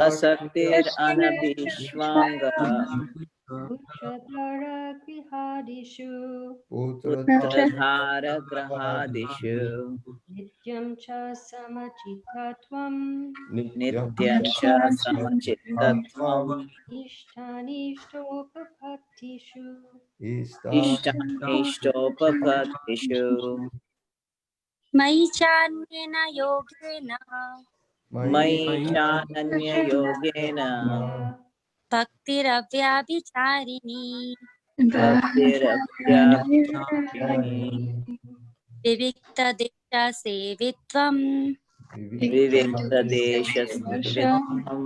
Asaktir anabhishvanga Ushadhara grihadishu Puttradhara grahadishu Nityam cha samachittatvam Nityam cha samachittatvam Ishtanishtopapatishu Ishtanishtopapatishu Mai chanena yogena Mai chananya yogena bhaktiravyavicharini Bhaktirapyachini vivikta desha sevitvam Vivikta desha sevitvam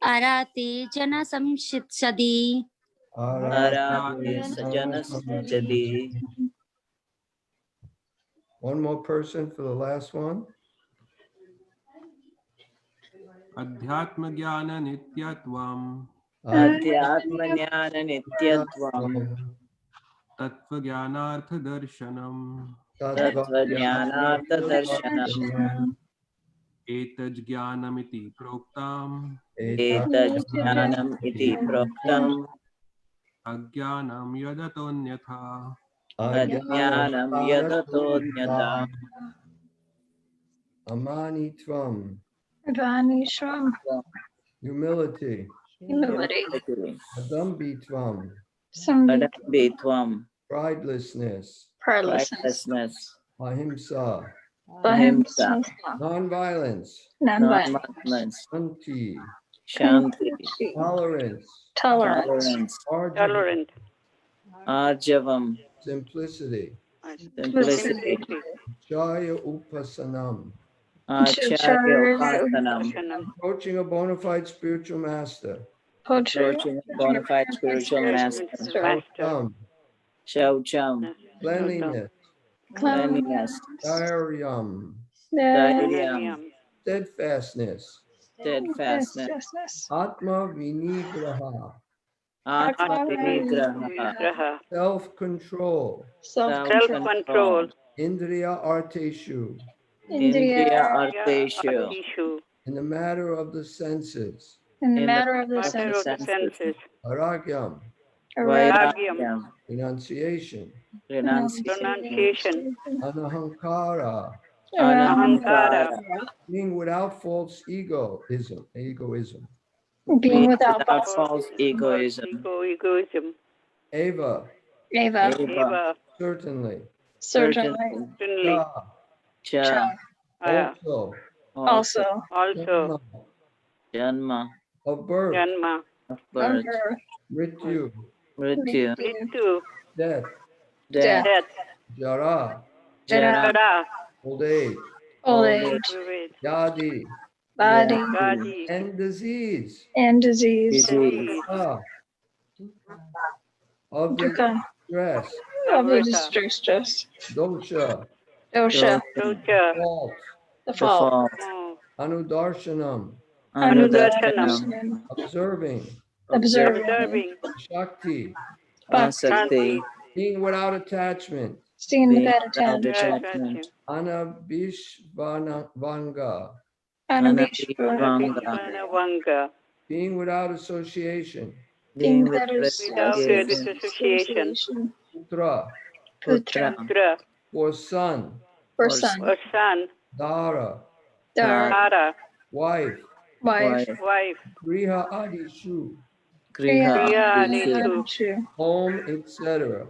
arate jana samshitsadi. Arate sajana samchadi. One more person for the last one. Adhyatma jnana nityatvam Adhyatma jnana nityatvam Tattva jnanartha darshanam Tattva jnanartha darshanam Etaj jnanamiti proktam Etaj jnanam iti proktam Ajnanam yadatonyatha. Ajnanam yadatonyata Amanitvam. Advanishram. Humility. Humility. Adambitvam. Adambitvam. Pridelessness. Pridelessness. Ahimsa. Ahimsa. Non-violence. Non-violence. Shanti. Shanti. Tolerance. Tolerance. Tolerant. Arjavam. Simplicity. Simplicity. Acharya upasanam. Acharya upasanam. Approaching a bona fide spiritual master. Approaching a bona fide spiritual master. Shaucham. Cleanliness. Cleanliness. Dhairyam. Dhairyam. Steadfastness. Steadfastness. Atma vinigraha. Atma vinigraha. Self-control. Self-control. Indriya arteshu. Indriya arteshu. In the matter of the senses. In the matter of the senses. Aragyam. Vairagyam. Renunciation. Renunciation. Anahankara. Anahankara. Being without false egoism. Being without false egoism. Eva. Certainly. Cha. Also. Janma. Of birth. Mrityu. Death. Jara. Old age. Yadi. Body. And disease. Of the stress. Dosha. Fault. Anudarshanam. Observing. Shakti. Being without attachment. Anabhishvanga. Being without association. Putra. For son. Dara. Wife. Griha adishu. Home, etc.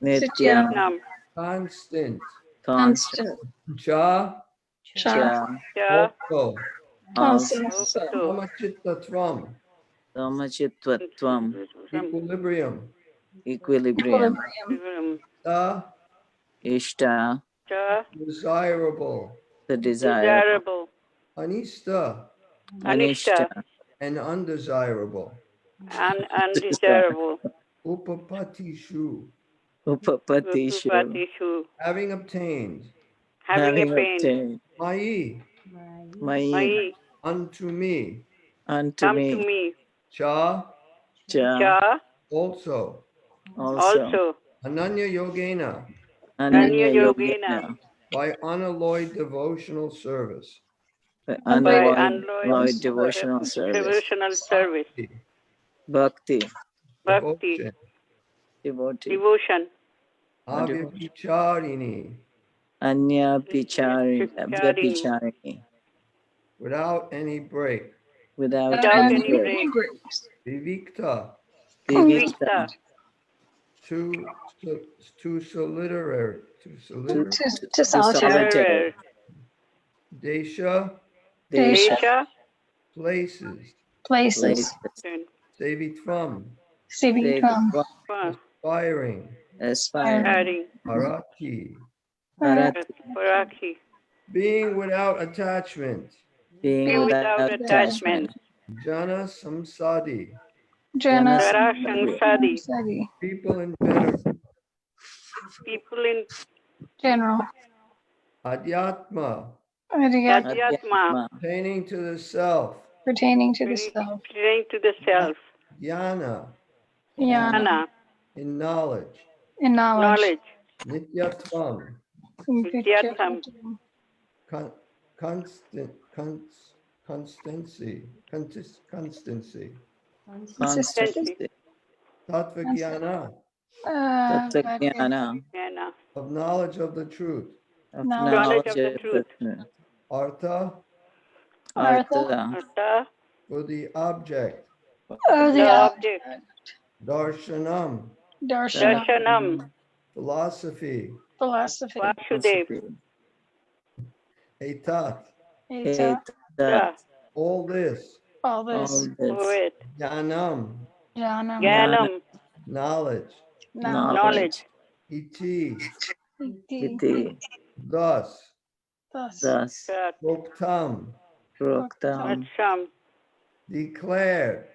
Nityam. Constant. Cha. Also. Samachittatvam. Equilibrium. Ishta. Desirable. The desirable. Anishta. And undesirable. Upapatishu. Having obtained. Mai. Unto me. Cha. Also. Ananya yogena. by unalloyed devotional service. by By unalloyed devotional service. Devotional service. Bhakti, Bhakti. Devotion. devotee. Devotion. Avyapicharini. Anya Picharini, Without any break. without Without any any break. break. Vivikta. Vivekta, To solitary. To solitude. solitary. Desha. Desha, Desha. Places. Places. places. Sevitvam. Sivitvam. Aspiring. Aspiring. Aspiring. Arati. Paraki. Being without attachment. Being without attachment. Jana samsadi. Jana Samsadi. People in general. People in General. Adhyatma. Adhyatma. Pertaining to the self. Pertaining to the self. Pertaining to the self. Jnana. Jnana. Jnana. In knowledge. In knowledge. Nityatvam. Vidyatam. Constancy. Constancy. Tattvajnana. Tattva-jnana, Jnana. Of knowledge of the truth. of Knowledge knowledge of the of truth. the truth. Artha. Artha, Artha. For the object. Of The the object. Darshanam. Darshana. Darshanam. Philosophy. Philosophy. Vasudev. Etat. Eta. Etat, All this. All this. all this, Poet. Jnanam. Jnana. Jnanam. Knowledge. Knowledge. Iti. Iti. iti, Thus. Thus. thus, Sat. Proktam. proktam, Acham. Declared.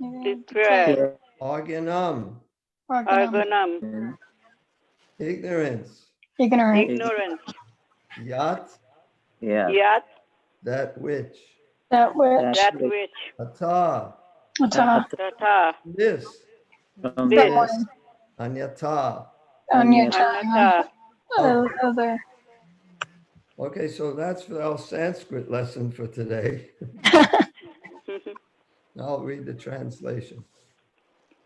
Declared. Arganam. Arganam. Ignorance. Ignorant. Ignorance. Yat. yeah, Yat. That which. That which. That which. Ata. Ata. Tata. This. from This. this, Anyata. Anyata. Anata. Other. Okay, so that's for our Sanskrit lesson for today. I'll read the translation.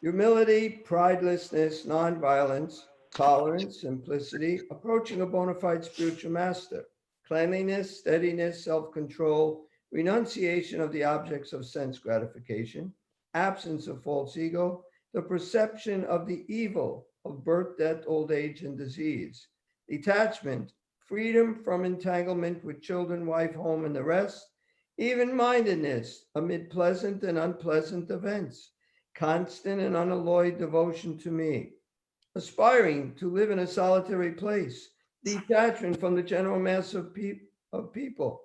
Humility, pridelessness, nonviolence, tolerance, simplicity, approaching a bona fide spiritual master, cleanliness, steadiness, self-control, renunciation of the objects of sense gratification, absence of false ego, the perception of the evil of birth, death, old age, and disease, detachment, freedom from entanglement with children, wife, home, and the rest, even-mindedness amid pleasant and unpleasant events, constant and unalloyed devotion to me, aspiring to live in a solitary place, detachment from the general mass of people,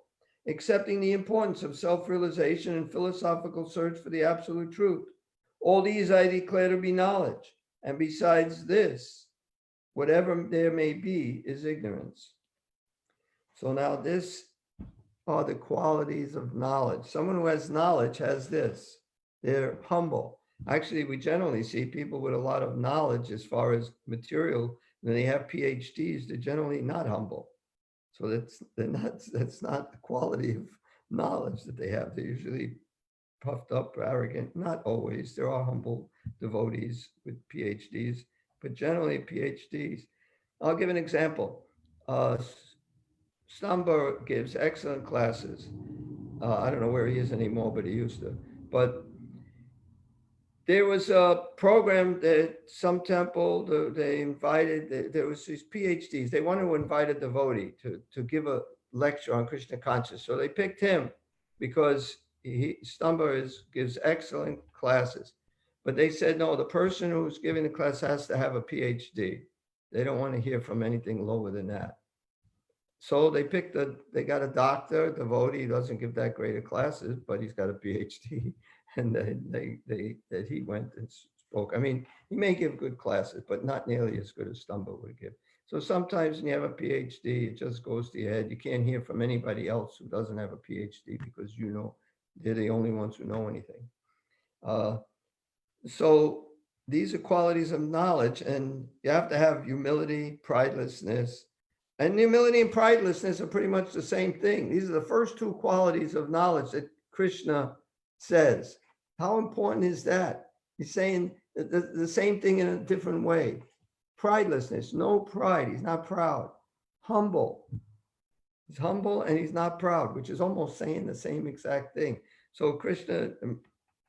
accepting the importance of self-realization and philosophical search for the absolute truth. All these I declare to be knowledge, and besides this, whatever there may be is ignorance. So now this are the qualities of knowledge. Someone who has knowledge has this. They're humble. Actually, we generally see people with a lot of knowledge as far as material, when they have PhDs, they're generally not humble. So that's not the quality of knowledge that they have. They're usually puffed up, arrogant. Not always. There are humble devotees with PhDs, but generally PhDs. I'll give an example. Stamber gives excellent classes. I don't know where he is anymore, but he used to. But there was a program that some temple, they invited, there was these PhDs. They wanted to invite a devotee to give a lecture on Krishna consciousness. So they picked him because Stamber gives excellent classes. But they said, no, the person who's giving the class has to have a PhD. They don't want to hear from anything lower than that. So they got a doctor, devotee, doesn't give that great of classes, but he's got a PhD. And that he went and spoke. I mean, he may give good classes, but not nearly as good as Stamber would give. So sometimes when you have a PhD, it just goes to your head. You can't hear from anybody else who doesn't have a PhD because you know they're the only ones who know anything. So these are qualities of knowledge, and you have to have humility, pridelessness, And humility and pridelessness are pretty much the same thing. These are the first two qualities of knowledge that Krishna says. How important is that? He's saying the same thing in a different way. Pridelessness, no pride. He's not proud. Humble. He's humble and he's not proud, which is almost saying the same exact thing. So Krishna,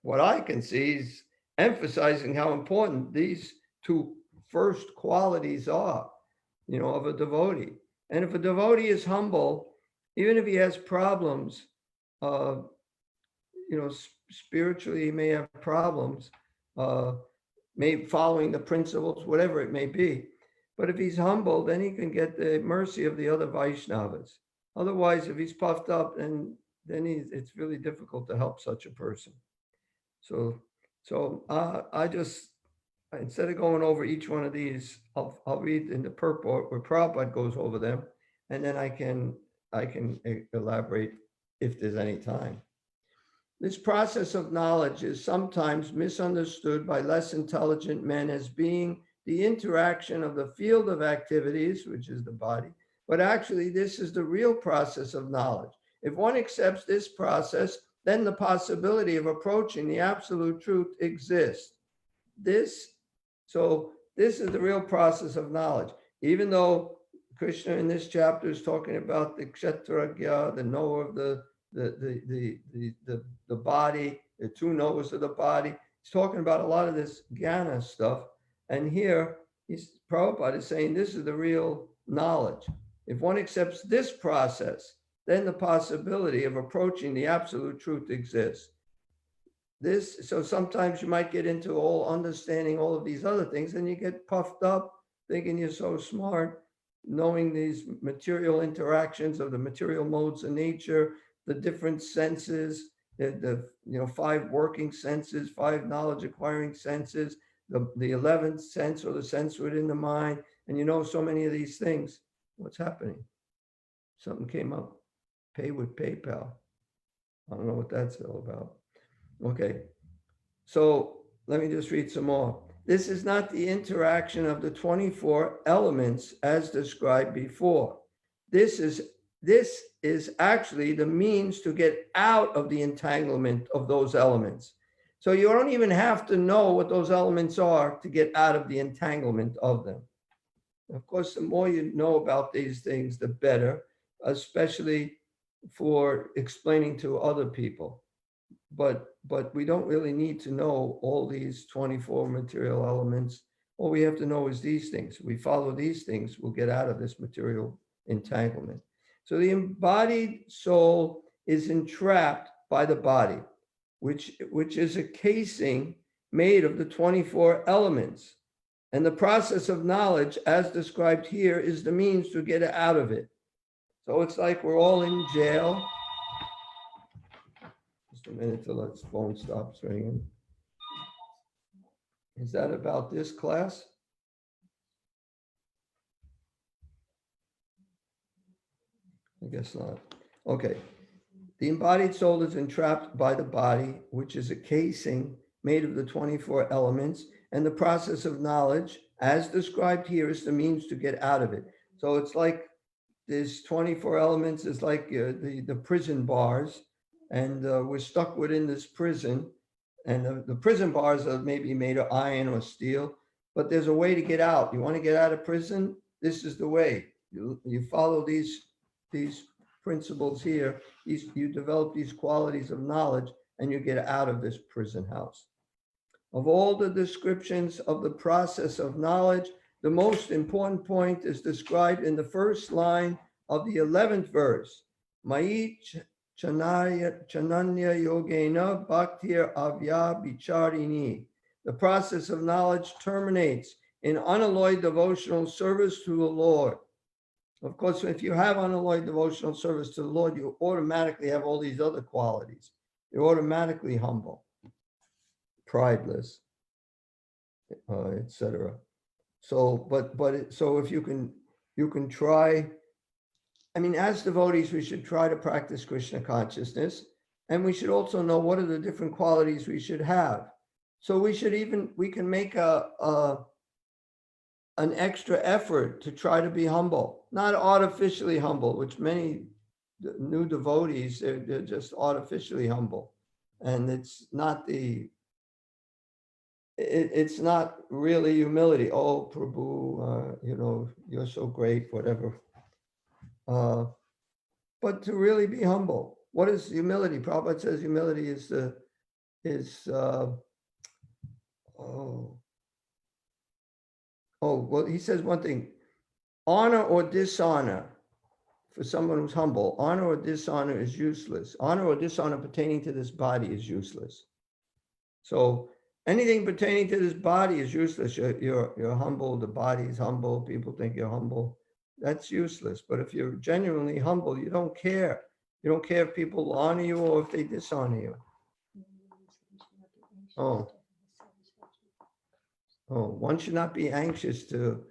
what I can see is emphasizing how important these two first qualities are, of a devotee. And if a devotee is humble, even if he has problems, spiritually he may have problems, maybe following the principles, whatever it may be. But if he's humble, then he can get the mercy of the other Vaishnavas. Otherwise, if he's puffed up, then it's really difficult to help such a person. So I just, instead of going over each one of these, I'll read in the purport where Prabhupada goes over them, and then I can elaborate if there's any time. This process of knowledge is sometimes misunderstood by less intelligent men as being the interaction of the field of activities, which is the body, but actually this is the real process of knowledge. If one accepts this process, then the possibility of approaching the absolute truth exists. This is the real process of knowledge. Even though Krishna in this chapter is talking about the kshetragya, the knower of the body, the two knowers of the body. He's talking about a lot of this jnana stuff. And here, Prabhupada is saying this is the real knowledge. If one accepts this process, then the possibility of approaching the absolute truth exists. So sometimes you might get into understanding all of these other things, and you get puffed up, thinking you're so smart, knowing these material interactions of the material modes of nature, the different senses, the 5 working senses, 5 knowledge acquiring senses, the 11th sense or the sense within the mind, and so many of these things. What's happening? Something came up. Pay with PayPal. I don't know what that's all about. Okay, so let me just read some more. This is not the interaction of the 24 elements as described before. This is actually the means to get out of the entanglement of those elements. So you don't even have to know what those elements are to get out of the entanglement of them. Of course, the more you know about these things, the better, especially for explaining to other people. But we don't really need to know all these 24 material elements. All we have to know is these things. We follow these things, we'll get out of this material entanglement. So the embodied soul is entrapped by the body, which is a casing made of the 24 elements. And the process of knowledge, as described here, is the means to get out of it. So it's like we're all in jail. Just a minute till that phone stops ringing. Is that about this class? I guess not. Okay. The embodied soul is entrapped by the body, which is a casing made of the 24 elements, and the process of knowledge, as described here, is the means to get out of it. So it's like there's 24 elements, is like the prison bars, and we're stuck within this prison, and the prison bars are maybe made of iron or steel, but there's a way to get out. You want to get out of prison? This is the way. You follow these principles here, you develop these qualities of knowledge, and you get out of this prison house. Of all the descriptions of the process of knowledge, the most important point is described in the first line of the 11th verse. Mai chananya yogena bhaktir avya bicharini. The process of knowledge terminates in unalloyed devotional service to the Lord. Of course, if you have unalloyed devotional service to the Lord, you automatically have all these other qualities. You're automatically humble, prideless, etc. So, so if you can try. I mean, as devotees, we should try to practice Krishna consciousness, and we should also know what are the different qualities we should have. So we can make a an extra effort to try to be humble, not artificially humble, which many new devotees, they're just artificially humble. And it's not it's not really humility. Oh, Prabhu, you're so great, whatever. But to really be humble. What is humility? Prabhupada says humility is well, he says one thing, honor or dishonor for someone who's humble, honor or dishonor is useless. Honor or dishonor pertaining to this body is useless. So anything pertaining to this body is useless. You're humble, the body is humble, people think you're humble. That's useless. But if you're genuinely humble, you don't care. You don't care if people honor you or if they dishonor you. One should not be anxious to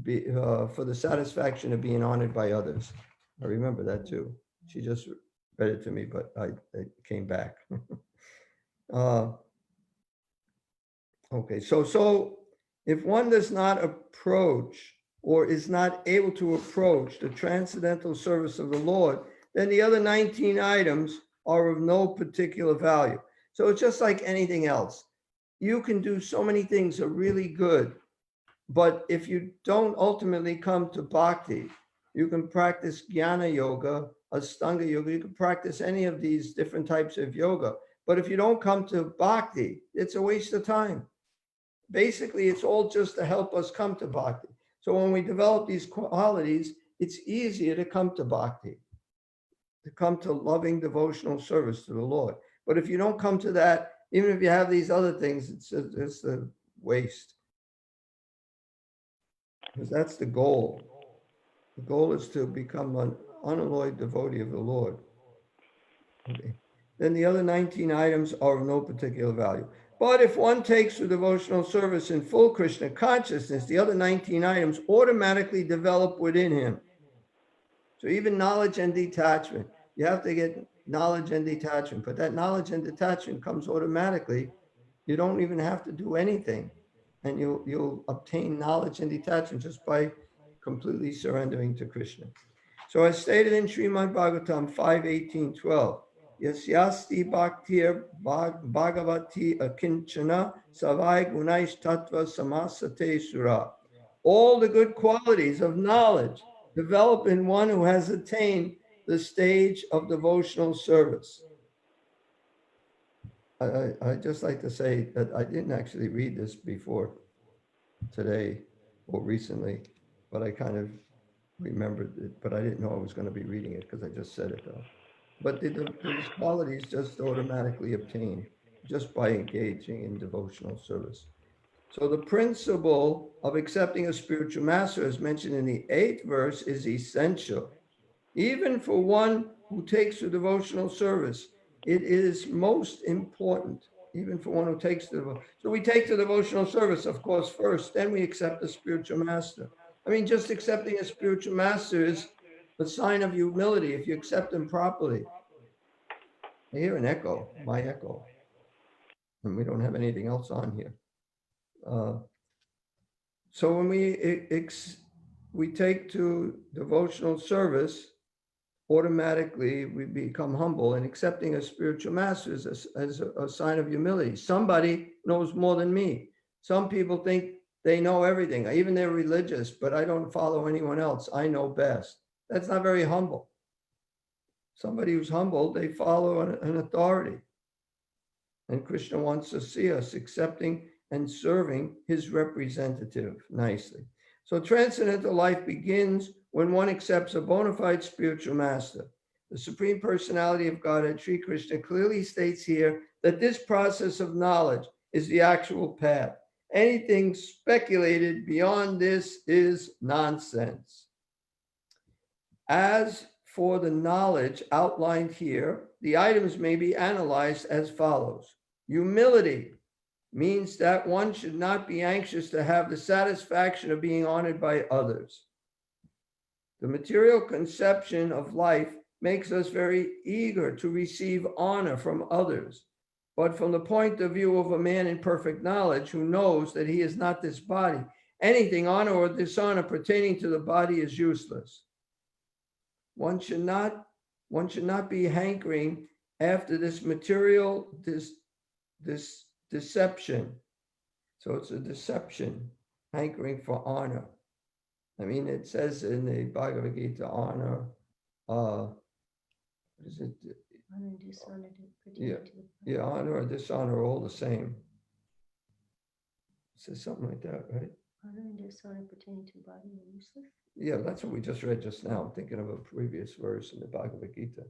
be for the satisfaction of being honored by others. I remember that too. She just read it to me, but it came back. Okay, so if one does not approach or is not able to approach the transcendental service of the Lord, then the other 19 items are of no particular value. So it's just like anything else. You can do so many things that are really good, but if you don't ultimately come to bhakti, you can practice jnana yoga, ashtanga yoga, you can practice any of these different types of yoga. But if you don't come to bhakti, it's a waste of time. Basically, it's all just to help us come to bhakti. So when we develop these qualities, it's easier to come to bhakti, to come to loving devotional service to the Lord. But if you don't come to that, even if you have these other things, it's a waste. Because that's the goal. The goal is to become an unalloyed devotee of the Lord. Okay. Then the other 19 items are of no particular value. But if one takes the devotional service in full Krishna consciousness, the other 19 items automatically develop within him. So even knowledge and detachment, you have to get knowledge and detachment, but that knowledge and detachment comes automatically. You don't even have to do anything, and you'll obtain knowledge and detachment just by completely surrendering to Krishna. So as stated in Srimad Bhagavatam 5:18-12, Yasyasti bhaktir bhagavati akinchana savai gunais tattva samasate sura. All the good qualities of knowledge develop in one who has attained the stage of devotional service. I just like to say that I didn't actually read this before today or recently, but I kind of remembered it, but I didn't know I was going to be reading it because I just said it though. But these qualities just automatically obtain just by engaging in devotional service. So the principle of accepting a spiritual master, as mentioned in the 8th verse, is essential. Even for one who takes the devotional service, it is most important, even for one who takes the, so we take the devotional service, of course, first, then we accept the spiritual master. I mean, just accepting a spiritual master is a sign of humility if you accept him properly. I hear an echo, my echo, and we don't have anything else on here. So when we take to devotional service, automatically we become humble, and accepting a spiritual master is a sign of humility. Somebody knows more than me. Some people think they know everything. Even they're religious, but I don't follow anyone else. I know best. That's not very humble. Somebody who's humble, they follow an authority. And Krishna wants to see us accepting and serving his representative nicely. So transcendental life begins when one accepts a bona fide spiritual master. The Supreme Personality of Godhead, Sri Krishna, clearly states here that this process of knowledge is the actual path. Anything speculated beyond this is nonsense. As for the knowledge outlined here, the items may be analyzed as follows. Humility means that one should not be anxious to have the satisfaction of being honored by others. The material conception of life makes us very eager to receive honor from others. But from the point of view of a man in perfect knowledge who knows that he is not this body, anything, honor or dishonor pertaining to the body is useless. One should not be hankering after this material, this deception. So it's a deception, hankering for honor. I mean, it says in the Bhagavad Gita, honor, what is it? Honor and dishonor Yeah, pertaining to the yeah, honor or dishonor are all the same. It says something like that, right? honor and dishonor pertaining to body are useless. Yeah, that's what we just read just now. I'm thinking of a previous verse in the Bhagavad Gita.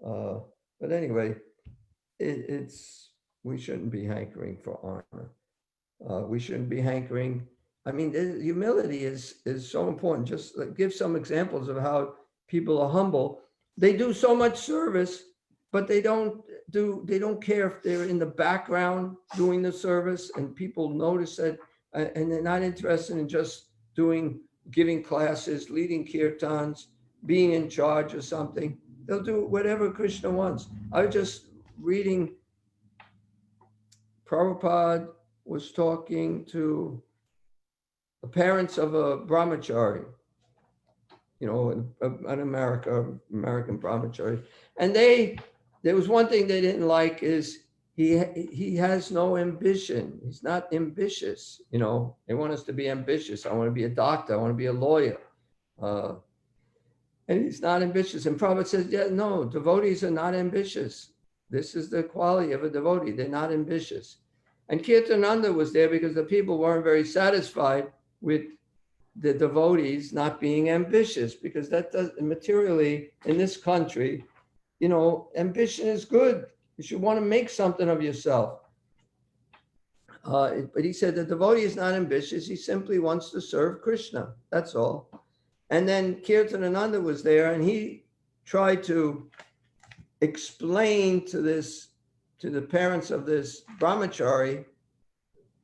But anyway, we shouldn't be hankering for honor. We shouldn't be hankering. I mean, humility is so important. Just give some examples of how people are humble. They do so much service, but they don't care if they're in the background doing the service and people notice it, and they're not interested in just giving classes, leading kirtans, being in charge of something. They'll do whatever Krishna wants. I was just reading, Prabhupada was talking to the parents of a brahmachari, an American brahmachari. And there was one thing they didn't like is he has no ambition. He's not ambitious. They want us to be ambitious. I want to be a doctor. I want to be a lawyer. And he's not ambitious. And Prabhupada says, yeah, no, devotees are not ambitious. This is the quality of a devotee. They're not ambitious. And Kirtananda was there because the people weren't very satisfied with the devotees not being ambitious, because that does materially in this country, ambition is good. You should want to make something of yourself. But he said the devotee is not ambitious. He simply wants to serve Krishna. That's all. And then Kirtanananda was there, and he tried to explain to the parents of this brahmachari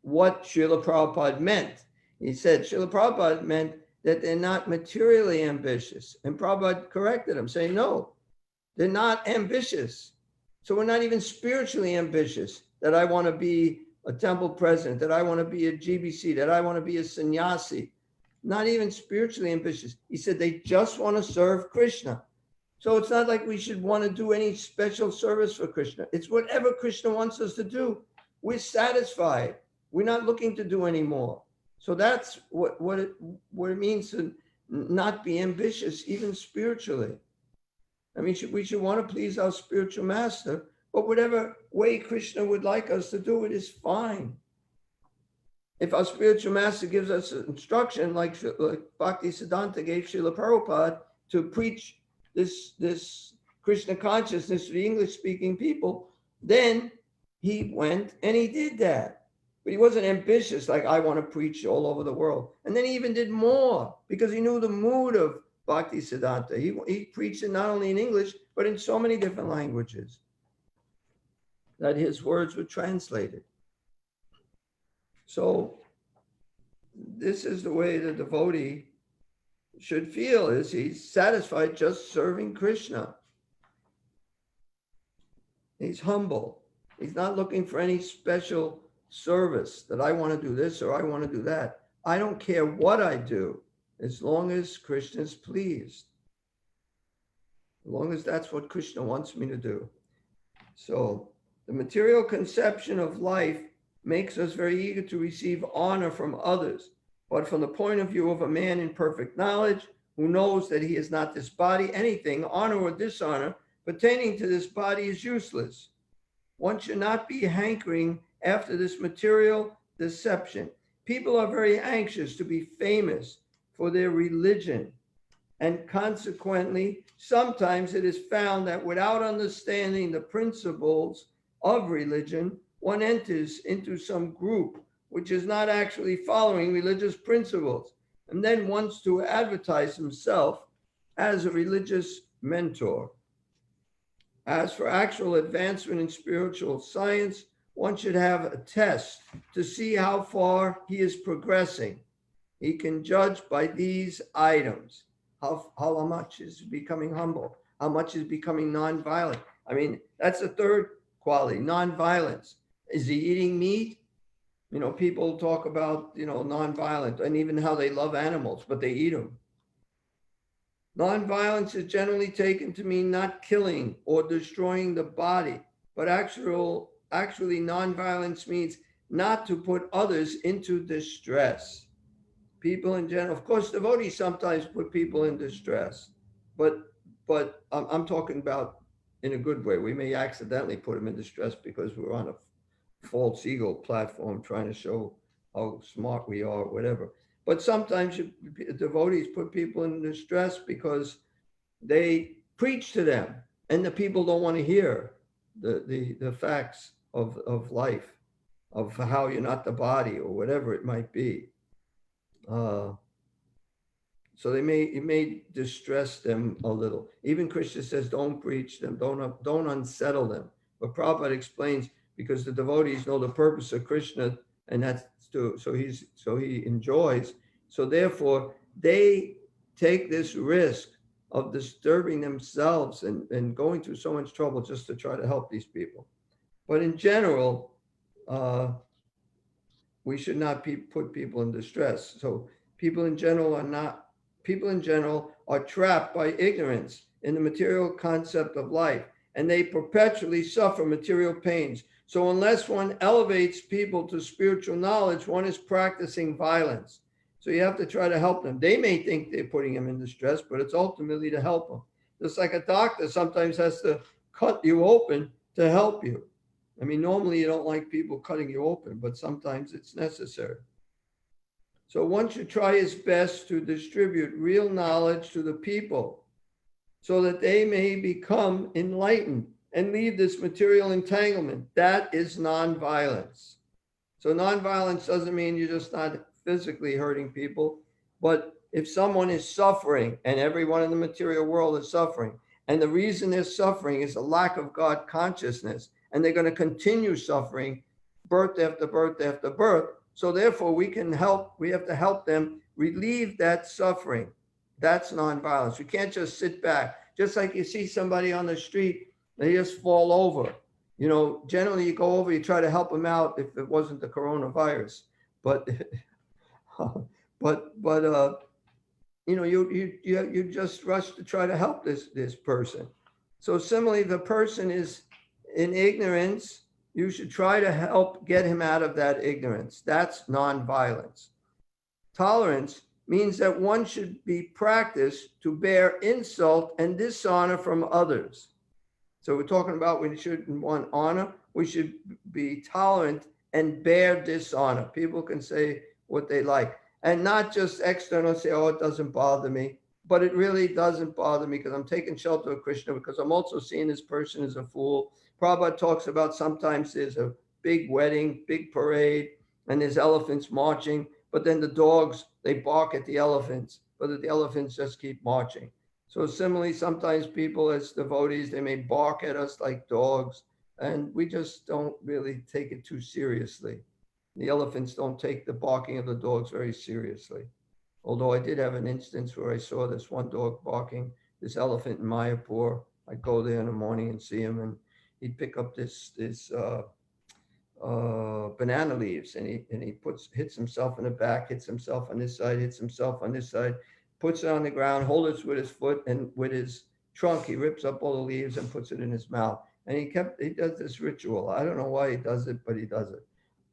what Srila Prabhupada meant. He said Srila Prabhupada meant that they're not materially ambitious. And Prabhupada corrected him, saying, no, they're not ambitious. So we're not even spiritually ambitious, that I want to be a temple president, that I want to be a GBC, that I want to be a sannyasi. Not even spiritually ambitious. He said they just want to serve Krishna. So it's not like we should want to do any special service for Krishna. It's whatever Krishna wants us to do. We're satisfied. We're not looking to do any more. So that's what it means to not be ambitious, even spiritually. I mean, we should want to please our spiritual master, but whatever way Krishna would like us to do it is fine. If our spiritual master gives us instruction, like Bhakti Siddhanta gave Srila Prabhupada to preach this Krishna consciousness to the English-speaking people, then he went and he did that. But he wasn't ambitious, like I want to preach all over the world. And then he even did more because he knew the mood of Bhakti Siddhanta. He preached it not only in English, but in so many different languages that his words were translated. So this is the way the devotee should feel, is he's satisfied just serving Krishna. He's humble. He's not looking for any special service that I want to do this or I want to do that. I don't care what I do as long as Krishna is pleased. As long as that's what Krishna wants me to do. So the material conception of life makes us very eager to receive honor from others. But from the point of view of a man in perfect knowledge, who knows that he is not this body, anything, honor or dishonor, pertaining to this body is useless. One should not be hankering after this material deception. People are very anxious to be famous for their religion. And consequently, sometimes it is found that without understanding the principles of religion, one enters into some group which is not actually following religious principles, and then wants to advertise himself as a religious mentor. As for actual advancement in spiritual science, one should have a test to see how far he is progressing. He can judge by these items. How much is becoming humble? How much is becoming nonviolent? I mean, that's the third quality, nonviolence. Is he eating meat? You know, people talk about, you know, nonviolent and even how they love animals, but they eat them. Nonviolence is generally taken to mean not killing or destroying the body, but actually nonviolence means not to put others into distress. People in general, of course, devotees sometimes put people in distress, but I'm talking about in a good way. We may accidentally put them in distress because we're on a false ego platform trying to show how smart we are, whatever. But sometimes devotees put people in distress because they preach to them and the people don't want to hear the facts of life, of how you're not the body or whatever it might be. So it may distress them a little. Even Krishna says, don't preach them, don't unsettle them. But Prabhupada explains, because the devotees know the purpose of Krishna, and that's so he enjoys. So therefore, they take this risk of disturbing themselves and going through so much trouble just to try to help these people. But in general, we should not put people in distress. So people in general are trapped by ignorance in the material concept of life, and they perpetually suffer material pains. So unless one elevates people to spiritual knowledge, one is practicing violence. So you have to try to help them. They may think they're putting them in distress, but it's ultimately to help them. Just like a doctor sometimes has to cut you open to help you. I mean, normally you don't like people cutting you open, but sometimes it's necessary. So one should try his best to distribute real knowledge to the people so that they may become enlightened and leave this material entanglement. That is nonviolence. So nonviolence doesn't mean you're just not physically hurting people, but if someone is suffering, and everyone in the material world is suffering, and the reason they're suffering is a lack of God consciousness, and they're going to continue suffering birth after birth after birth. So therefore we have to help them relieve that suffering. That's nonviolence. You can't just sit back. Just like you see somebody on the street, they just fall over. You know, generally you go over, you try to help them out if it wasn't the coronavirus. But you know, you just rush to try to help this person. So similarly, the person is in ignorance, you should try to help get him out of that ignorance. That's nonviolence. Tolerance means that one should be practiced to bear insult and dishonor from others. So we're talking about we shouldn't want honor, we should be tolerant and bear dishonor. People can say what they like, and not just external say, oh, it doesn't bother me, but it really doesn't bother me because I'm taking shelter of Krishna, because I'm also seeing this person as a fool. Prabhupada talks about sometimes there's a big wedding, big parade, and there's elephants marching, but then the dogs, they bark at the elephants, but the elephants just keep marching. So similarly, sometimes people as devotees, they may bark at us like dogs, and we just don't really take it too seriously. The elephants don't take the barking of the dogs very seriously. Although I did have an instance where I saw this one dog barking, this elephant in Mayapur. I'd go there in the morning and see him, and he'd pick up this banana leaves, and he hits himself in the back, hits himself on this side, hits himself on this side, puts it on the ground, holds it with his foot, and with his trunk, he rips up all the leaves and puts it in his mouth. And he does this ritual. I don't know why he does it, but he does it.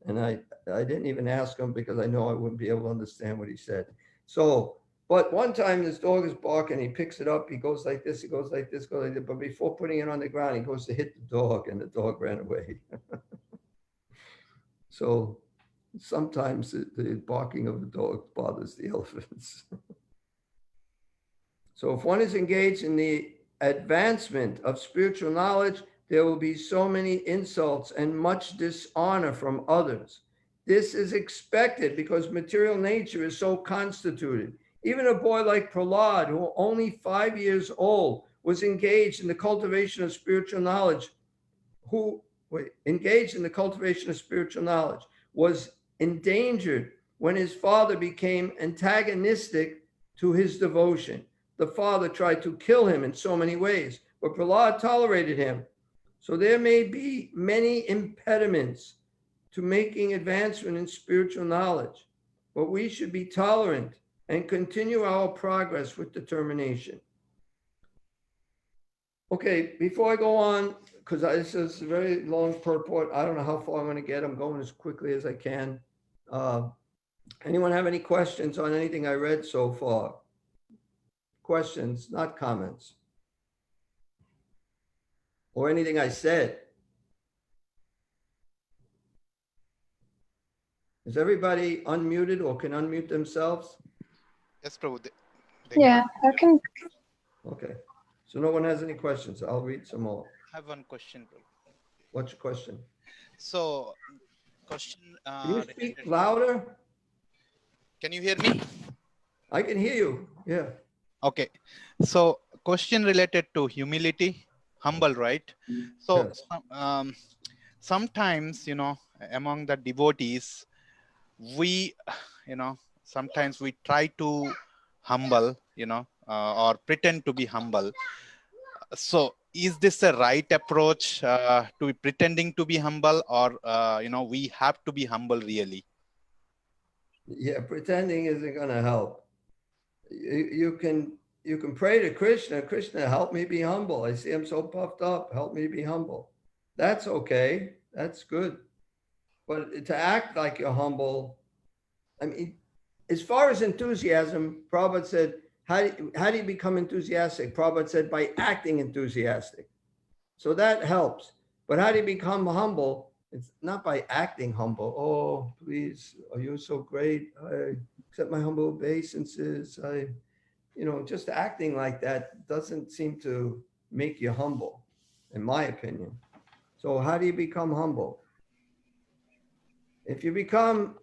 And I didn't even ask him because I know I wouldn't be able to understand what he said. So, but one time this dog is barking, he picks it up, he goes like this, he goes like this, goes like this. But before putting it on the ground, he goes to hit the dog, and the dog ran away. So sometimes the barking of the dog bothers the elephants. So if one is engaged in the advancement of spiritual knowledge, there will be so many insults and much dishonor from others. This is expected because material nature is so constituted. Even a boy like Prahlad, who only 5 years old, was engaged in the cultivation of spiritual knowledge, was endangered when his father became antagonistic to his devotion. The father tried to kill him in so many ways, but Prahlad tolerated him. So there may be many impediments to making advancement in spiritual knowledge, but we should be tolerant and continue our progress with determination. Okay, before I go on, because this is a very long purport, I don't know how far I'm going to get. I'm going as quickly as I can. Anyone have any questions on anything I read so far? Questions, not comments. Or anything I said. Is everybody unmuted or can unmute themselves? Yes, Prabhu. Yeah, I can. Okay, so no one has any questions. I'll read some more. I have one question, Prabhu. What's your question? So, question. Can you speak related- louder? Can you hear me? I can hear you. Yeah. Okay. So, question related to humility, humble, right? So, Yes. sometimes, among the devotees, we, sometimes we try to humble, or pretend to be humble. So, is this a right approach to be pretending to be humble, or we have to be humble really? Yeah, pretending isn't going to help. You can pray to Krishna. Krishna, help me be humble. I see I'm so puffed up. Help me be humble. That's okay. That's good. But to act like you're humble, I mean, as far as enthusiasm, Prabhupada said, how do you become enthusiastic? Prabhupada said, by acting enthusiastic. So that helps. But how do you become humble? It's not by acting humble. Oh, please, oh, you're so great. I accept my humble obeisances. Just acting like that doesn't seem to make you humble, in my opinion. So how do you become humble? If you become,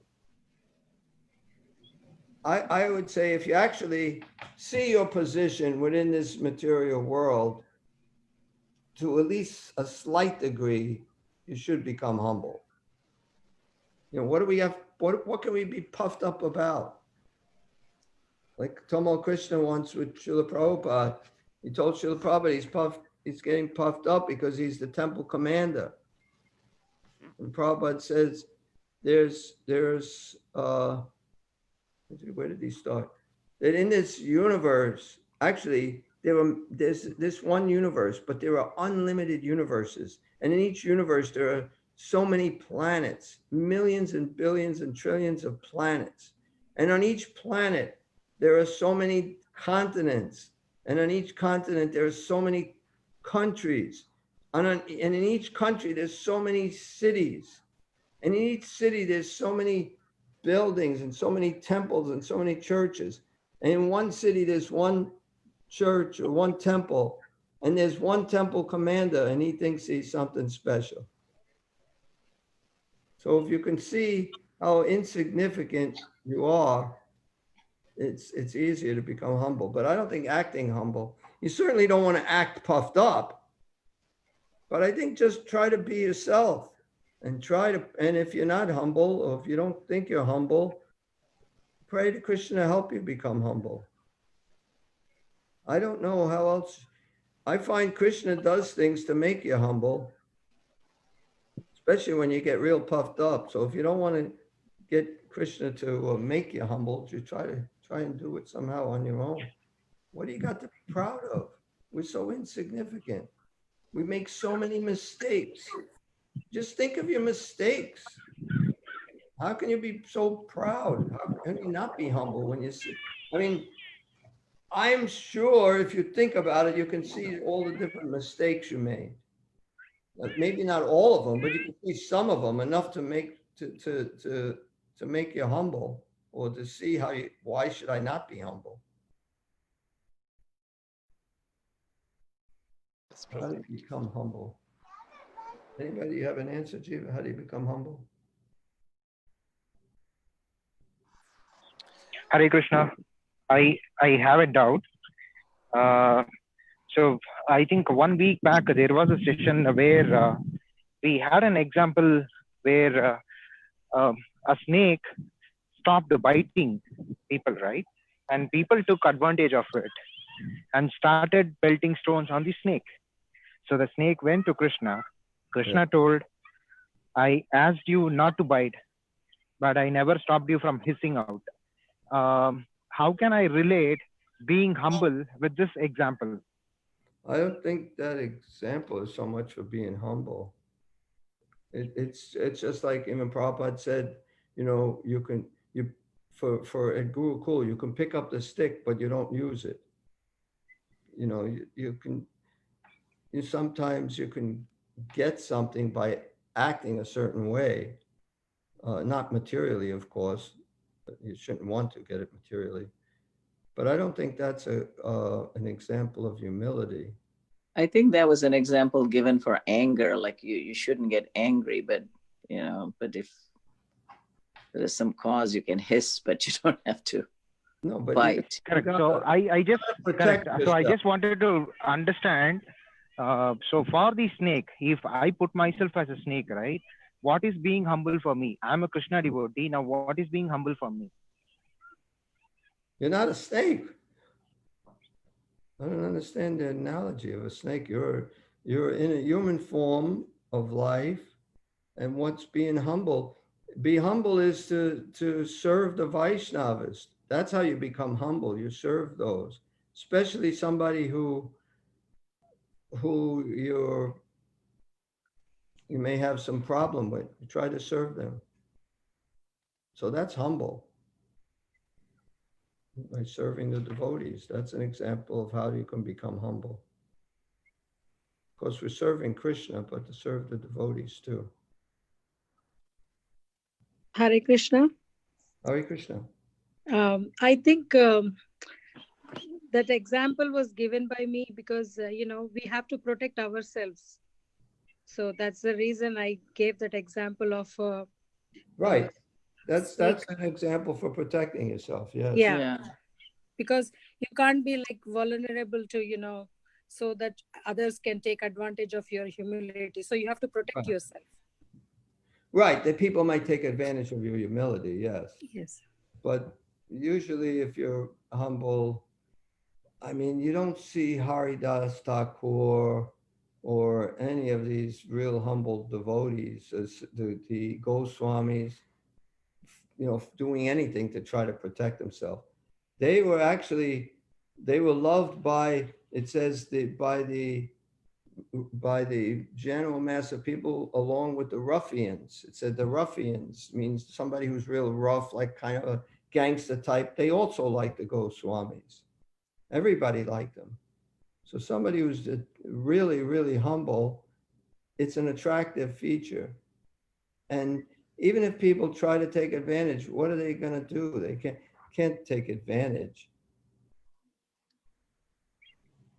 I would say, if you actually see your position within this material world, to at least a slight degree, you should become humble. What do we have? What can we be puffed up about? Like Tomo Krishna once with Srila Prabhupada, he told Srila Prabhupada he's getting puffed up because he's the temple commander. And Prabhupada says, where did he start? That in this universe, actually, there's this one universe, but there are unlimited universes. And in each universe, there are so many planets, millions and billions and trillions of planets. And on each planet, there are so many continents. And on each continent, there are so many countries. And in each country, there's so many cities. And in each city, there's so many buildings and so many temples and so many churches. And in one city, there's one church or one temple, and there's one temple commander, and he thinks he's something special. So if you can see how insignificant you are, it's easier to become humble. But I don't think acting humble. You certainly don't want to act puffed up, but I think just try to be yourself. And and if you're not humble, or if you don't think you're humble, pray to Krishna to help you become humble. I don't know how else. I find Krishna does things to make you humble, especially when you get real puffed up. So if you don't want to get Krishna to make you humble, you try and do it somehow on your own. What do you got to be proud of? We're so insignificant. We make so many mistakes. Just think of your mistakes. How can you be so proud? How can you not be humble when you see? I mean, I'm sure if you think about it, you can see all the different mistakes you made. Maybe not all of them, but you can see some of them enough to make you humble, or to see why should I not be humble? How do you become humble? Anybody have an answer, Jiva? How do you become humble? Hare Krishna. I have a doubt. So I think 1 week back there was a session where we had an example where a snake stopped biting people, right? And people took advantage of it and started pelting stones on the snake. So the snake went to Krishna. Krishna told, I asked you not to bite, but I never stopped you from hissing out. How can I relate being humble with this example? I don't think that example is so much for being humble. It's just like even Prabhupada said, you know, for at Gurukul, you can pick up the stick, but you don't use it. You know, sometimes you can get something by acting a certain way, not materially, of course. You shouldn't want to get it materially, but I don't think that's an example of humility. I think that was an example given for anger, like you shouldn't get angry, but but if there's some cause, you can hiss, but you don't have to bite. Correct. So I just wanted to understand. So for the snake, if I put myself as a snake, right? What is being humble for me? I'm a Krishna devotee. Now, what is being humble for me? You're not a snake. I don't understand the analogy of a snake. You're in a human form of life, and what's being humble? Be humble is to serve the Vaishnavas. That's how you become humble. You serve those, especially somebody who you may have some problem with. You try to serve them. So that's humble. By serving the devotees, that's an example of how you can become humble. Of course, we're serving Krishna, but to serve the devotees too. Hare Krishna. Hare Krishna. I think that example was given by me because, we have to protect ourselves. So that's the reason I gave that example of. Right. That's an example for protecting yourself. Yes. Yeah. Because you can't be like vulnerable to, so that others can take advantage of your humility. So you have to protect yourself. Right. That people might take advantage of your humility. Yes. Yes. But usually if you're humble, I mean, you don't see Haridas Thakur or any of these real humble devotees, as the Goswamis, doing anything to try to protect themselves. They were loved by, it says, by the general mass of people, along with the ruffians. It said the ruffians means somebody who's real rough, like kind of a gangster type. They also liked the Goswamis. Everybody liked them. So somebody who's really, really humble, it's an attractive feature. And even if people try to take advantage, what are they going to do? They can't take advantage.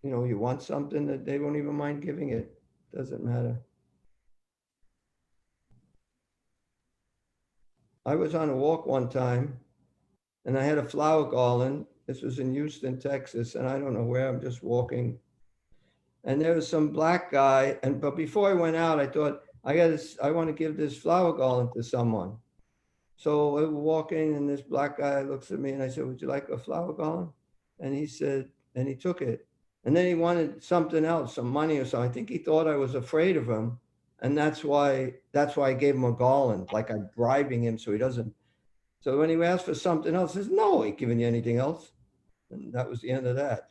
You want something that they won't even mind giving it. Doesn't matter. I was on a walk one time and I had a flower garland. This was in Houston, Texas, and I don't know where. I'm just walking. And there was some black guy. But before I went out, I thought, I want to give this flower garland to someone. So I was walking and this black guy looks at me and I said, would you like a flower garland? And he said, and he took it. And then he wanted something else, some money or something. I think he thought I was afraid of him. And that's why I gave him a garland, like I'm bribing him so he doesn't. So when he asked for something else, he says, no, I ain't giving you anything else. And that was the end of that.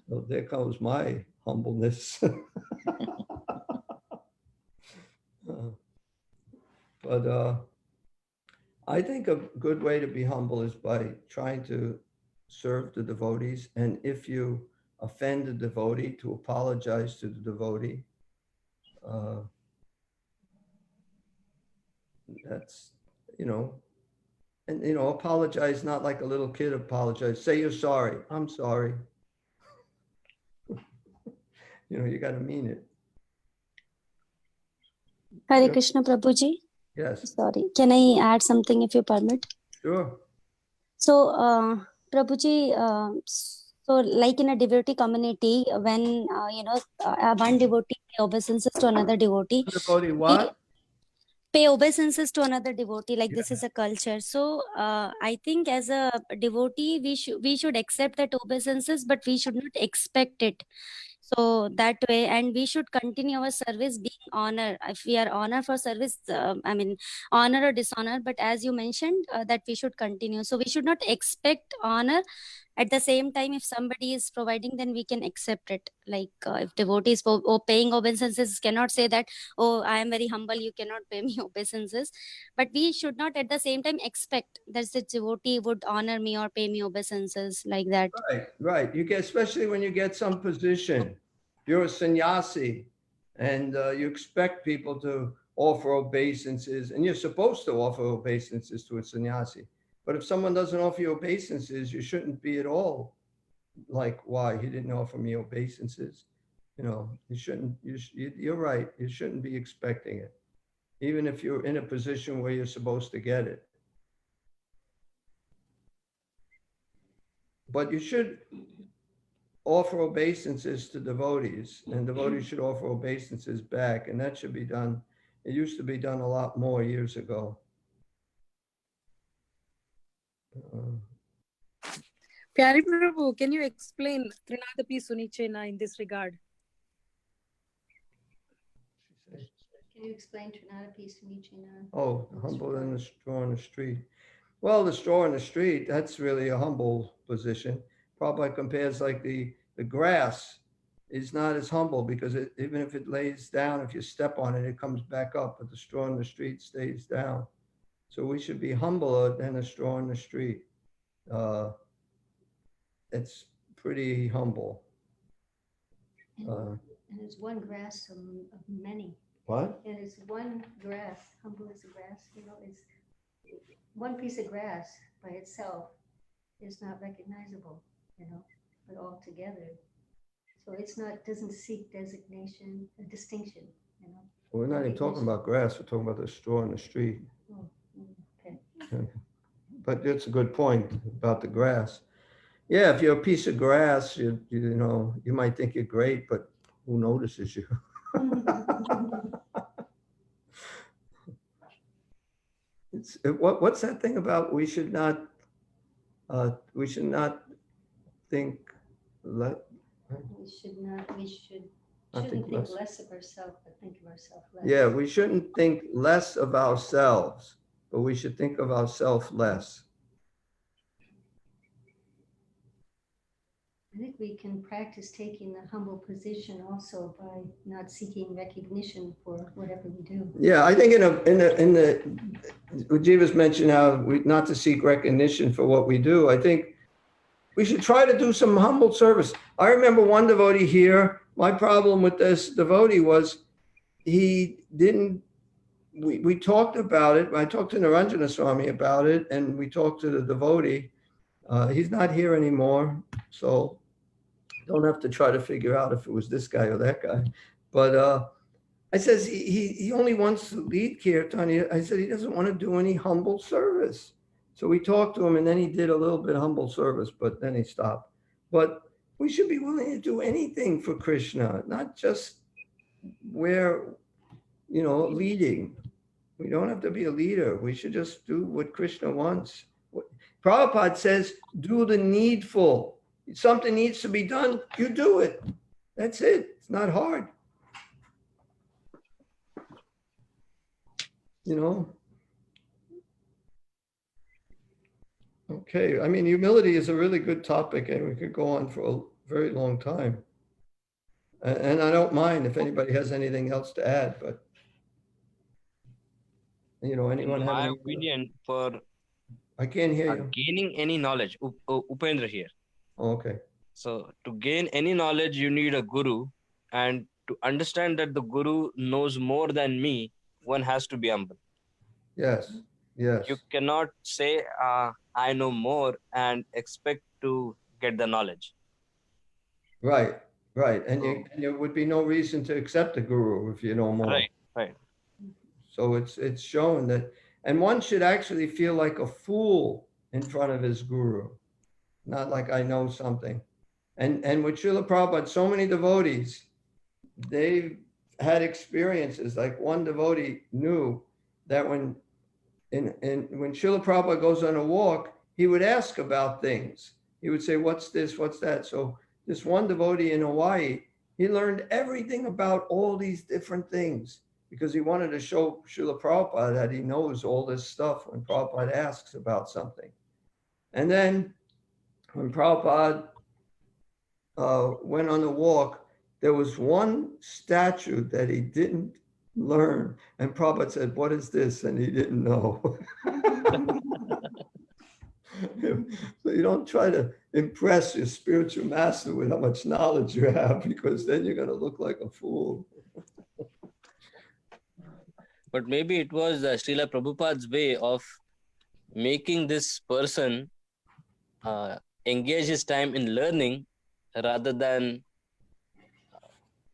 So there comes my humbleness. But I think a good way to be humble is by trying to serve the devotees. And if you offend the devotee, to apologize to the devotee. That's, and, apologize, not like a little kid apologize. Say you're sorry. I'm sorry. You got to mean it. Hare Krishna, Prabhuji. Yes. Sorry. Can I add something if you permit? Sure. So, Prabhuji, so like in a devotee community, when, one devotee pay obeisances to another devotee. Devotee what? Pay obeisances to another devotee, like this is a culture. So I think as a devotee, we should accept that obeisances, but we should not expect it. So that way, and we should continue our service being honor. If we are honor for service, I mean, honor or dishonor, but as you mentioned, that we should continue. So we should not expect honor. At the same time, if somebody is providing, then we can accept it. Like if devotees paying obeisances, cannot say that, oh, I am very humble, you cannot pay me obeisances. But we should not at the same time expect that the devotee would honor me or pay me obeisances like that. Right, right. You get, especially when you get some position, you're a sannyasi, and you expect people to offer obeisances, and you're supposed to offer obeisances to a sannyasi. But if someone doesn't offer you obeisances, you shouldn't be at all like, why he didn't offer me obeisances. You know, you shouldn't. You're right. You shouldn't be expecting it, even if you're in a position where you're supposed to get it. But you should offer obeisances to devotees, and devotees should offer obeisances back, and that should be done. It used to be done a lot more years ago. Pyari Prabhu, can you explain Trinadapi Sunichena in this regard? Can you explain Trinadapi Sunichena? Oh, humble in the straw in the street. Well, the straw in the street, that's really a humble position. Prabhupada compares like the grass is not as humble, because even if it lays down, if you step on it, it comes back up, but the straw in the street stays down. So we should be humbler than a straw in the street. It's pretty humble. And it's one grass of many. What? And it's one grass, humble as a grass, you know, it's one piece of grass by itself is not recognizable, you know, but all together. So it's not, doesn't seek designation, a distinction, you know. We're not even talking about grass, we're talking about the straw in the street. Oh, okay. But it's a good point about the grass. Yeah, if you're a piece of grass, you know, you might think you're great, but who notices you? What's that thing about we should not think We shouldn't think less of ourselves, but think of ourselves less. Yeah, we shouldn't think less of ourselves, but we should think of ourselves less. I think we can practice taking the humble position also by not seeking recognition for whatever we do. Yeah, I think in the Jiva's mentioned how not to seek recognition for what we do. I think we should try to do some humble service. I remember one devotee here. My problem with this devotee was he didn't. We talked about it. I talked to Naranjana Swami about it, and we talked to the devotee. He's not here anymore, so don't have to try to figure out if it was this guy or that guy. But I says he only wants to lead kirtan. I said he doesn't want to do any humble service. So we talked to him, and then he did a little bit of humble service, but then he stopped. But we should be willing to do anything for Krishna, not just where, you know, leading. We don't have to be a leader. We should just do what Krishna wants. Prabhupada says, do the needful. If something needs to be done, you do it. That's it. It's not hard. You know? Okay. I mean, humility is a really good topic, and we could go on for a very long time. And I don't mind if anybody has anything else to add, but, you know, anyone have my any opinion for I can't hear you. gaining any knowledge, Upendra here. Okay. So to gain any knowledge, you need a guru, and to understand that the guru knows more than me, one has to be humble. Yes. Yes. You cannot say, I know more and expect to get the knowledge. Right. Right. And there would be no reason to accept the guru if you know more. Right. Right. So it's shown that, and one should actually feel like a fool in front of his guru, not like I know something. And with Srila Prabhupada, so many devotees, they've had experiences. Like one devotee knew that when Srila Prabhupada goes on a walk, he would ask about things. He would say, what's this, what's that? So this one devotee in Hawaii, He learned everything about all these different things because he wanted to show Srila Prabhupada that he knows all this stuff when Prabhupada asks about something. And then when Prabhupada went on a walk, there was one statue that he didn't learn. And Prabhupada said, "What is this?" And he didn't know. So you don't try to impress your spiritual master with how much knowledge you have, because then you're going to look like a fool. But maybe it was Srila Prabhupada's way of making this person engage his time in learning rather than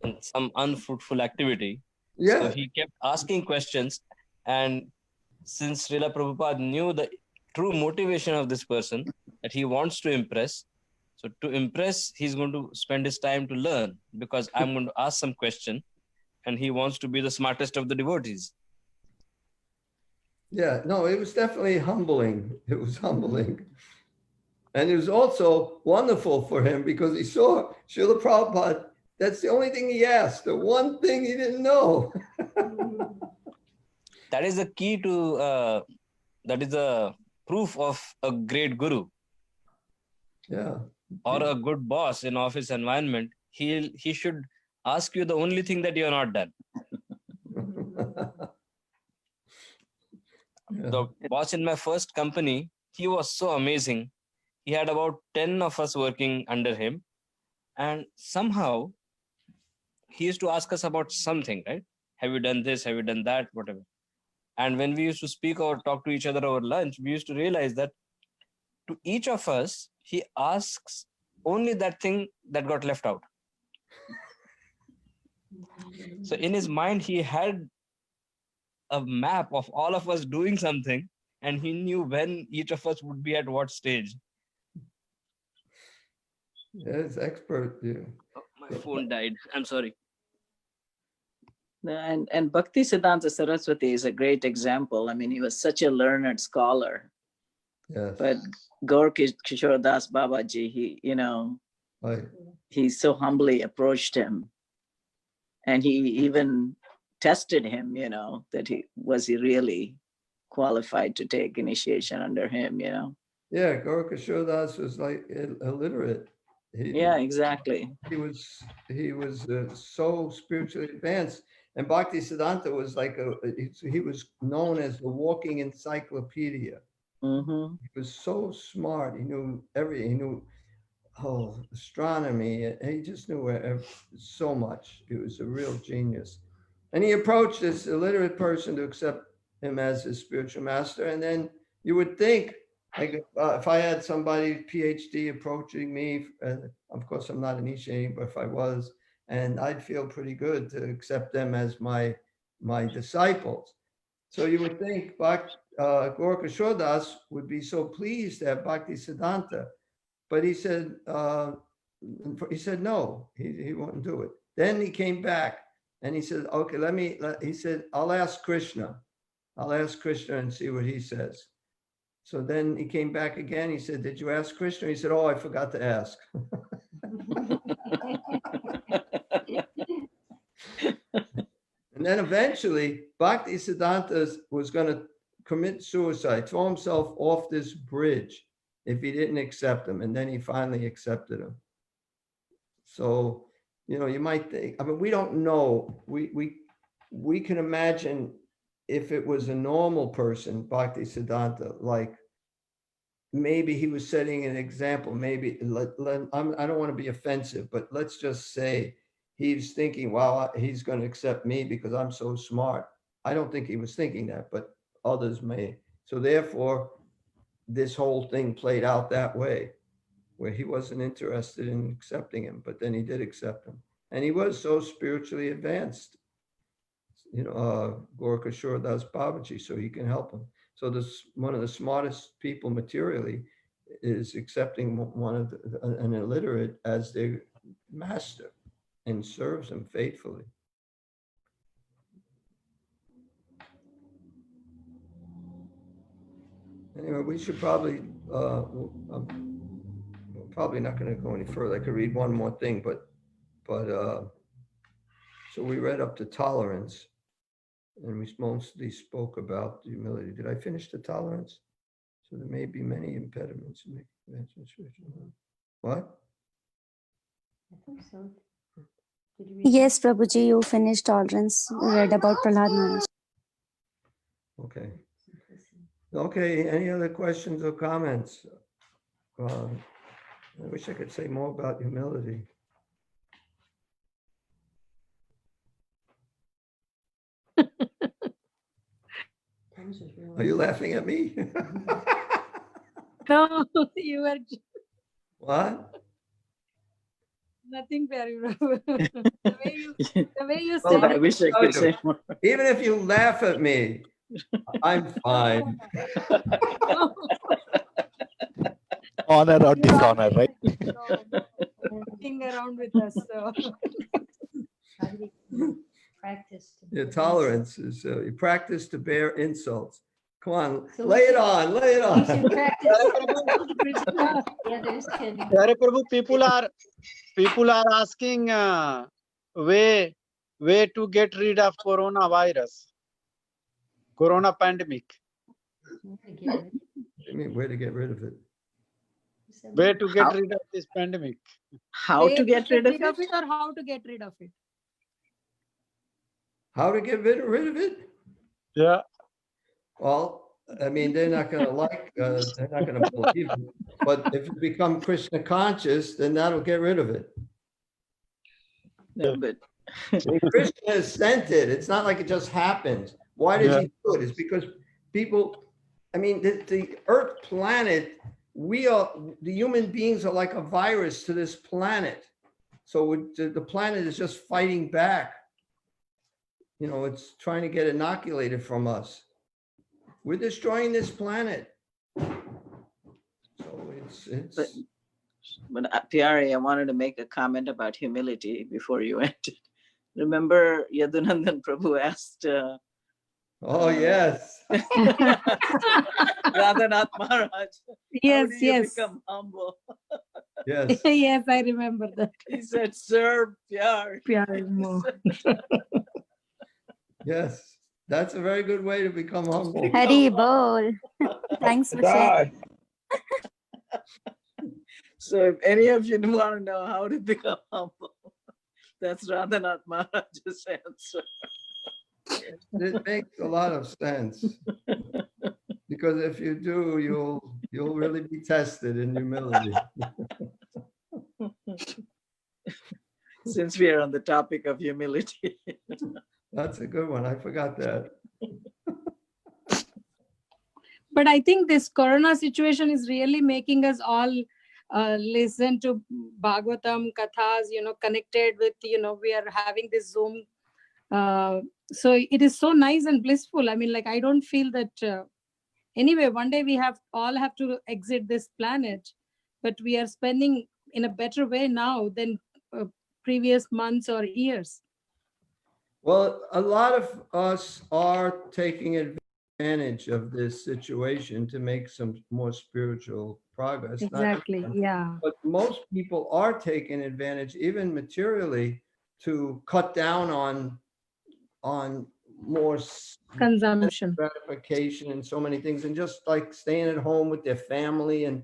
in some unfruitful activity. Yeah. So he kept asking questions, and since Srila Prabhupada knew the true motivation of this person, that he wants to impress, so to impress, he's going to spend his time to learn, because I'm going to ask some question, and he wants to be the smartest of the devotees. Yeah, no, it was definitely humbling. It was humbling. And it was also wonderful for him because he saw Srila Prabhupada. That's the only thing he asked, the one thing he didn't know. That is the key to, that is the proof of a great guru. Yeah. Or a good boss in office environment. He should ask you the only thing that you're not done. Yeah. The boss in my first company, he was so amazing. He had about 10 of us working under him. And somehow, he used to ask us about something, right? Have you done this? Have you done that? Whatever. And when we used to speak or talk to each other over lunch, we used to realize that to each of us, he asks only that thing that got left out. So in his mind, he had a map of all of us doing something, and he knew when each of us would be at what stage. Yes, expert. Yeah. Oh, my phone died. I'm sorry. And Bhakti Siddhanta Saraswati is a great example. I mean, he was such a learned scholar. Yes. But Gaur Kishore Das Babaji, he so humbly approached him. And he even tested him, that he really qualified to take initiation under him, Yeah, Gaur Kishore Das was like illiterate. Yeah, exactly. He was so spiritually advanced. And Bhakti Siddhanta was like he was known as the walking encyclopedia. Mm-hmm. He was so smart. He knew everything. He knew astronomy. He just knew so much. He was a real genius. And he approached this illiterate person to accept him as his spiritual master. And then you would think, like, if I had somebody PhD approaching me, of course I'm not initiating, but if I was, and I'd feel pretty good to accept them as my disciples. So you would think Gaur Kishore Das would be so pleased to have Bhakti Siddhanta, but he said no, he wouldn't do it. Then he came back and he said, okay, he said, I'll ask Krishna and see what he says. So then he came back again. He said, did you ask Krishna? He said, oh, I forgot to ask. And then eventually, Bhakti Siddhanta was going to commit suicide, throw himself off this bridge if he didn't accept him. And then he finally accepted him. So, you might think, I mean, we don't know. We can imagine if it was a normal person, Bhakti Siddhanta, like maybe he was setting an example. Maybe, I don't want to be offensive, but let's just say he's thinking, wow, he's going to accept me because I'm so smart. I don't think he was thinking that, but others may. So therefore, this whole thing played out that way, where he wasn't interested in accepting him, but then he did accept him. And he was so spiritually advanced, Gaur Kishore Das Babaji, so he can help him. So one of the smartest people materially is accepting an illiterate as their master and serves him faithfully. Anyway, we should probably, we're probably not going to go any further. I could read one more thing, but But so we read up to tolerance, and we mostly spoke about the humility. Did I finish the tolerance? So there may be many impediments in making advancements. What? I think so. Did you read Yes, Prabhuji, you finished tolerance. You read about Prahlad Maharaj. Okay. Okay, any other questions or comments? I wish I could say more about humility. Are you laughing at me? No, you were What? nothing, Pyari Prabhu. The way you Well, said I it. wish I could say more. Even if you laugh at me, I'm fine. Honor or You dishonor, right? Walking around with us. So. How do we practice? To Your bear tolerance is you practice to bear insults. Come on, So lay we it should- on, lay it We should on. practice. Krishna. The others can. Pyari Prabhu, people are asking way to get rid of coronavirus, corona pandemic. I mean, where to get rid of it? Way to get How? rid of this pandemic. How to get rid of it? Or how to get rid of it? How to get rid of it? Yeah. Well, I mean, they're not going to they're not going to believe it. But if you become Krishna conscious, then that'll get rid of it. No, but Krishna has sent it. It's not like it just happens. Why does he do it? It's because people, I mean, the Earth planet, the human beings are like a virus to this planet. So the planet is just fighting back. You know, it's trying to get inoculated from us. We're destroying this planet. So it's. But Pyari, I wanted to make a comment about humility before you ended. Remember, Yadunandan Prabhu asked. Oh yes. Radhanath Maharaj. Yes, How do you yes. become humble? Yes. Yes, I remember that. He said, "Serve Pyari." Pyari Mohan. Yes, that's a very good way to become humble. Hari Bol. Thanks for sharing. So if any of you want to know how to become humble, that's Radhanath Maharaj's answer. It makes a lot of sense. Because if you do, you'll really be tested in humility. Since we are on the topic of humility. That's a good one. I forgot that. But I think this corona situation is really making us all listen to Bhagavatam, Kathas, connected with, we are having this Zoom. So it is so nice and blissful. I mean, like, I don't feel that, anyway, one day we all have to exit this planet, but we are spending in a better way now than previous months or years. Well, a lot of us are taking advantage of this situation to make some more spiritual progress. Exactly. Yeah. But most people are taking advantage, even materially, to cut down on more Consumption, gratification and so many things, and just like staying at home with their family, and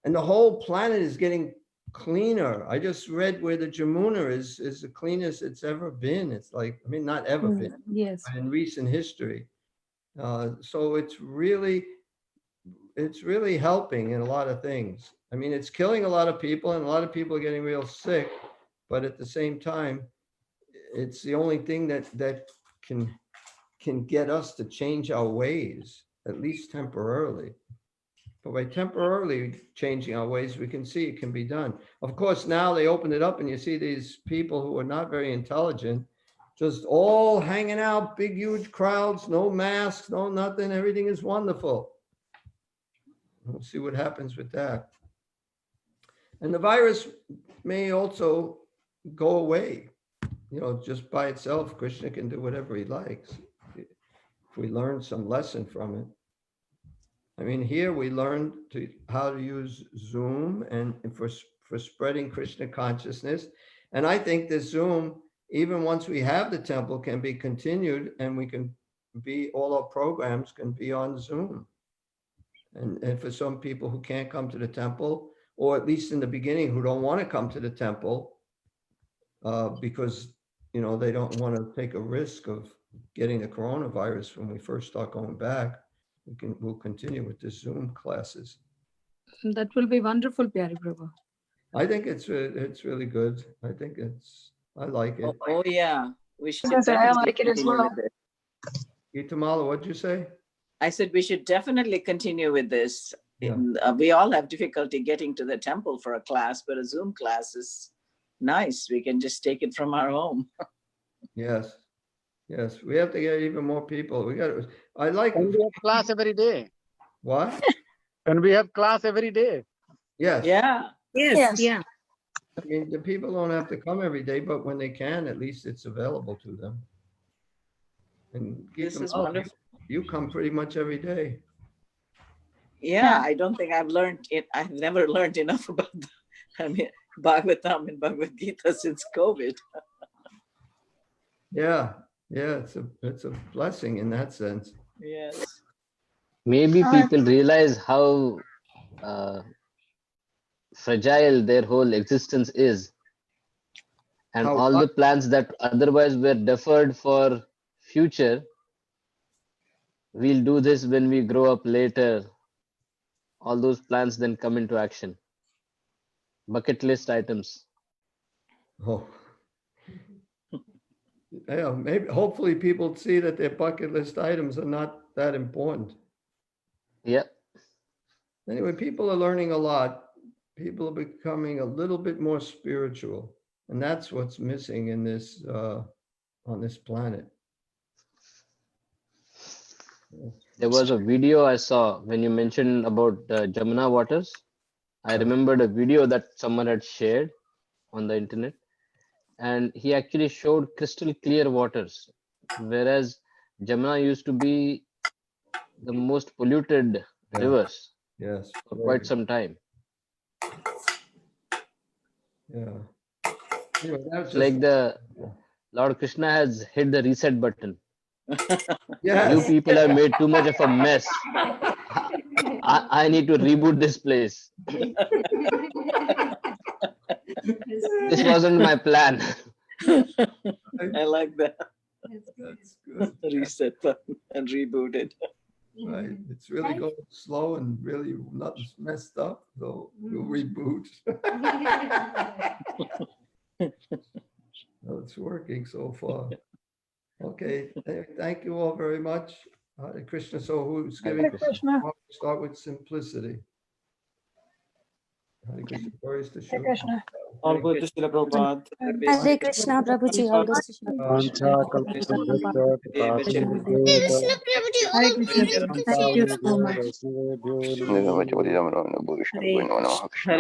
the whole planet is getting cleaner. I just read where the Jamuna is the cleanest it's ever been. It's like, I mean, not ever been, yes, but in recent history. So it's really helping in a lot of things. I mean, it's killing a lot of people, and a lot of people are getting real sick, but at the same time, it's the only thing that can get us to change our ways, at least temporarily. But by temporarily changing our ways, we can see it can be done. Of course, now they open it up and you see these people who are not very intelligent, just all hanging out, big, huge crowds, no masks, no nothing. Everything is wonderful. We'll see what happens with that. And the virus may also go away, just by itself. Krishna can do whatever he likes if we learn some lesson from it. I mean, here we learned how to use Zoom and for spreading Krishna consciousness. And I think this Zoom, even once we have the temple, can be continued, and we can be, all our programs can be on Zoom. And for some people who can't come to the temple, or at least in the beginning, who don't want to come to the temple, because, you know, they don't want to take a risk of getting the coronavirus when we first start going back, we'll continue with the Zoom classes. That will be wonderful, Pyari Prabhu. I think it's really good. I like it. Oh yeah, we should Yes, I definitely like it as continue well. with it. Itamala, what'd you say? I said we should definitely continue with this. Yeah. We all have difficulty getting to the temple for a class, but a Zoom class is nice. We can just take it from our home. Yes. Yes, we have to get even more people. I like. Can we have class every day? What? Can we have class every day? Yes. Yeah. Yes, yeah. I mean, the people don't have to come every day, but when they can, at least it's available to them. And This is Itamala, wonderful. you come pretty much every day. Yeah, I don't think I've learned it. I've never learned enough about Bhagavatam and Bhagavad Gita since COVID. Yeah, it's a blessing in that sense. Yes. Maybe people realize how fragile their whole existence is, and How all what? the plans that otherwise were deferred for future, we'll do this when we grow up later. All those plans then come into action. Bucket list items. Oh. Yeah, maybe, hopefully people see that their bucket list items are not that important. Yeah. Anyway, people are learning a lot. People are becoming a little bit more spiritual. And that's what's missing in this, on this planet. There was a video I saw when you mentioned about Jamuna waters. I remembered a video that someone had shared on the internet, and he actually showed crystal clear waters, whereas Jamuna used to be the most polluted rivers Yes. for quite some time. Yeah. Anyway, It's like the Lord Krishna has hit the reset button. Yes. You people have made too much of a mess. I need to reboot this place. This wasn't my plan. I like that. That's good. Reset button and reboot it. Right. It's really going slow and really nothing's messed up. So we'll reboot. Well, it's working so far. Okay. Thank you all very much. Hare Krishna. So who's giving? Hare Krishna. Start with simplicity. Hare Krishna. Glories to Hare Srila Krishna. All good to Srila Prabhupada. Hare Krishna, Prabhuji. All goes to Shri Krishna. Hare Krishna, Prabhuji. Thank you so much. Hare